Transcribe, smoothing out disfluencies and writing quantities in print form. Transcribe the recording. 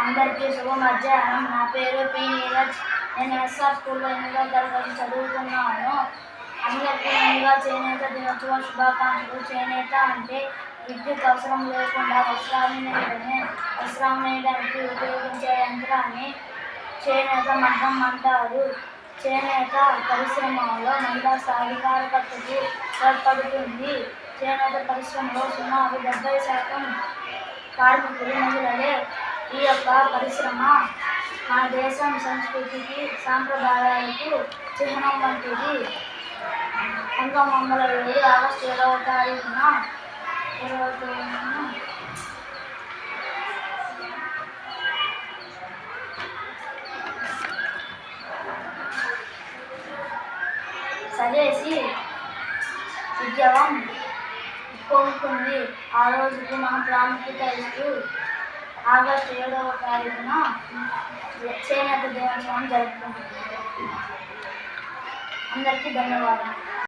అందరికీ శుభ మధ్యాహ్నం. నా పేరు పి నీరజ్. నేను ఎస్ఆర్ స్కూల్లో 8వ తరగతి చదువుతున్నాను. అందరికీ ముందుగా చేనేత దినోత్సవ శుభాకాంక్షలు. చేనేత అంటే విద్యుత్ అవసరం లేకుండా వస్త్రాలు నేయడానికి ఉపయోగించే యంత్రాన్ని చేనేత మగ్గం అంటారు. చేనేత పరిశ్రమలో మహిళా సాధికారతకు తోడ్పడుతుంది. చేనేత పరిశ్రమలో సుమారు 70% కార్మికులు మహిళలే. ఈ యొక్క పరిశ్రమ మన దేశం సంస్కృతికి, సాంప్రదాయాలకు చిహ్నం వంటిది. 1907 ఆగస్టు 20వ తారీఖున స్వదేశీ ఉద్యమం పొందుతుంది. ఆ రోజుకు మనం ప్రాముఖ్యత ఇస్తూ ఆగస్టు 7వ తారీఖున చేనేత దినోత్సవం జరుపుకుంటున్నాం. అందరికీ ధన్యవాదాలు.